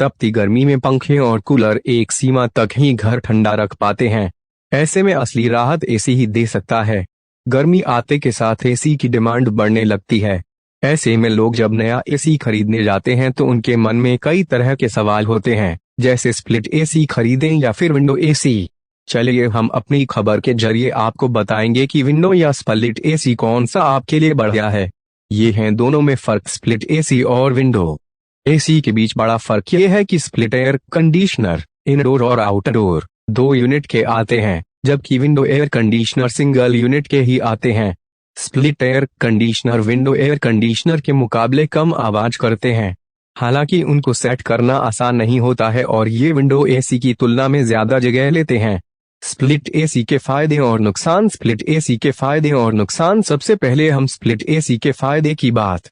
तपती गर्मी में पंखे और कूलर एक सीमा तक ही घर ठंडा रख पाते हैं। ऐसे में असली राहत एसी ही दे सकता है। गर्मी आते के साथ एसी की डिमांड बढ़ने लगती है। ऐसे में लोग जब नया एसी खरीदने जाते हैं तो उनके मन में कई तरह के सवाल होते हैं, जैसे स्प्लिट एसी खरीदें या फिर विंडो एसी। चलिए हम अपनी खबर के जरिए आपको बताएंगे कि विंडो या स्प्लिट एसी कौन सा आपके लिए बढ़िया है। ये हैं दोनों में फर्क। स्प्लिट एसी और विंडो एसी के बीच बड़ा फर्क ये है कि स्प्लिट एयर कंडीशनर इनडोर और आउटडोर 2 यूनिट के आते हैं, जबकि window air conditioner single unit के ही आते हैं। Split air conditioner window air conditioner के मुकाबले कम आवाज करते हैं, हालांकि उनको सेट करना आसान नहीं होता है और ये विंडो एसी की तुलना में ज्यादा जगह लेते हैं। स्प्लिट एसी के फायदे और नुकसान। स्प्लिट एसी के फायदे और नुकसान। सबसे पहले हम स्प्लिट एसी के फायदे की बात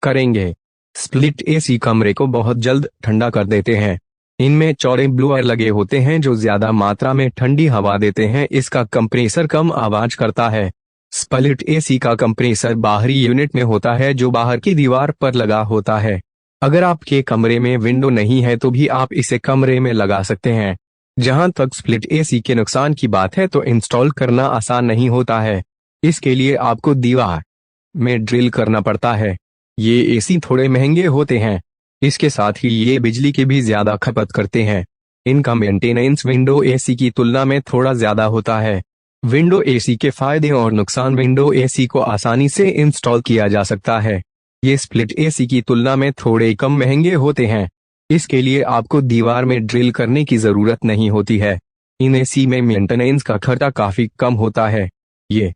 करेंगे। स्प्लिट एसी कमरे को बहुत जल्द ठंडा कर देते हैं। इनमें चौड़े ब्लोअर लगे होते हैं जो ज्यादा मात्रा में ठंडी हवा देते हैं। इसका कंप्रेसर कम आवाज करता है। स्प्लिट एसी का कंप्रेसर बाहरी यूनिट में होता है जो बाहर की दीवार पर लगा होता है। अगर आपके कमरे में विंडो नहीं है तो भी आप इसे कमरे में लगा सकते हैं। जहां तक स्प्लिट एसी के नुकसान की बात है तो इंस्टॉल करना आसान नहीं होता है। इसके लिए आपको दीवार में ड्रिल करना पड़ता है। ये एसी थोड़े महंगे होते हैं। इसके साथ ही ये बिजली की भी ज्यादा खपत करते हैं। इनका मेंटेनेंस विंडो एसी की तुलना में थोड़ा ज्यादा होता है। विंडो एसी के फायदे और नुकसान। विंडो एसी को आसानी से इंस्टॉल किया जा सकता है। ये स्प्लिट एसी की तुलना में थोड़े कम महंगे होते हैं। इसके लिए आपको दीवार में ड्रिल करने की जरूरत नहीं होती है। इन एसी में मेंटेनेंस का खर्चा काफी कम होता है। ये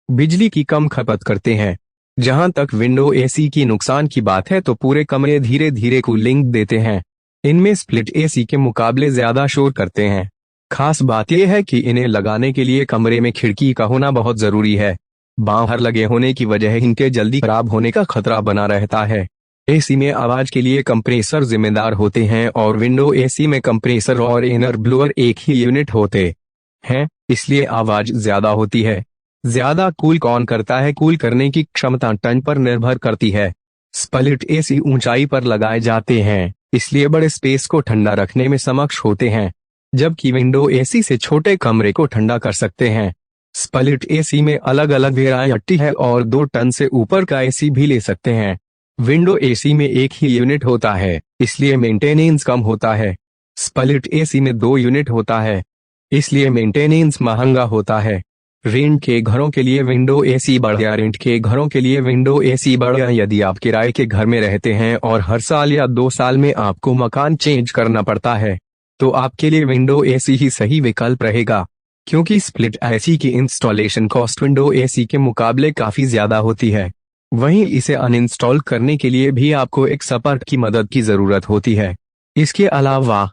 बिजली की कम खपत करते हैं। जहां तक विंडो एसी की नुकसान की बात है तो पूरे कमरे धीरे धीरे कूलिंग देते हैं। इनमें स्प्लिट एसी के मुकाबले ज्यादा शोर करते हैं। खास बात यह है कि इन्हें लगाने के लिए कमरे में खिड़की का होना बहुत जरूरी है। बाहर लगे होने की वजह इनके जल्दी खराब होने का खतरा बना रहता है। एसी में आवाज के लिए कंप्रेसर जिम्मेदार होते हैं और विंडो एसी में कंप्रेसर और इनर ब्लोअर एक ही यूनिट होते हैं, इसलिए आवाज ज्यादा होती है। ज्यादा कूल कौन करता है? कूल करने की क्षमता टन पर निर्भर करती है। स्प्लिट एसी ऊंचाई पर लगाए जाते हैं, इसलिए बड़े स्पेस को ठंडा रखने में सक्षम होते हैं, जबकि विंडो एसी से छोटे कमरे को ठंडा कर सकते हैं। स्प्लिट एसी में अलग अलग वेरायटी है और 2 टन से ऊपर का एसी भी ले सकते हैं। विंडो एसी में एक ही यूनिट होता है, इसलिए मेंटेनेंस कम होता है। स्प्लिट एसी में 2 यूनिट होता है, इसलिए मेंटेनेंस महंगा होता है। रेंट के घरों के लिए विंडो एसी बढ़िया। रेंट के घरों के लिए विंडो एसी बढ़िया। यदि आप किराए के घर में रहते हैं और हर साल या 2 साल में आपको मकान चेंज करना पड़ता है तो आपके लिए विंडो एसी ही सही विकल्प रहेगा, क्योंकि स्प्लिट एसी की इंस्टॉलेशन कॉस्ट विंडो एसी के मुकाबले काफी ज्यादा होती है। वहीं इसे अनइंस्टॉल करने के लिए भी आपको एक सपोर्ट की मदद की जरूरत होती है। इसके अलावा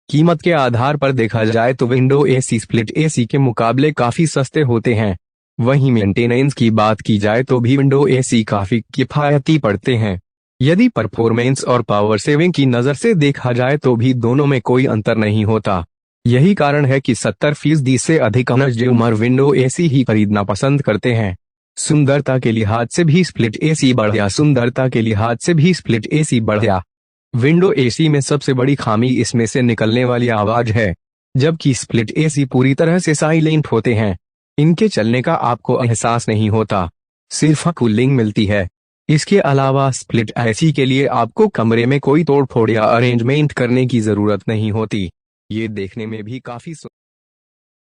कीमत के आधार पर देखा जाए तो विंडो एसी स्प्लिट एसी के मुकाबले काफी सस्ते होते हैं। वहीं मेंटेनेंस की बात की जाए तो भी विंडो एसी काफी किफायती पड़ते हैं। यदि परफॉर्मेंस और पावर सेविंग की नजर से देखा जाए तो भी दोनों में कोई अंतर नहीं होता। यही कारण है कि 70% से अधिक कंज्यूमर विंडो एसी ही खरीदना पसंद करते हैं। सुंदरता के लिहाज से भी स्प्लिट एसी बढ़िया। सुंदरता के लिहाज से भी स्प्लिट एसी बढ़िया। विंडो एसी में सबसे बड़ी खामी इसमें से निकलने वाली आवाज है, जबकि स्प्लिट एसी पूरी तरह से साइलेंट होते हैं। इनके चलने का आपको एहसास नहीं होता, सिर्फ कूलिंग मिलती है। इसके अलावा स्प्लिट एसी के लिए आपको कमरे में कोई तोड़ फोड़ या अरेंजमेंट करने की जरूरत नहीं होती। ये देखने में भी काफी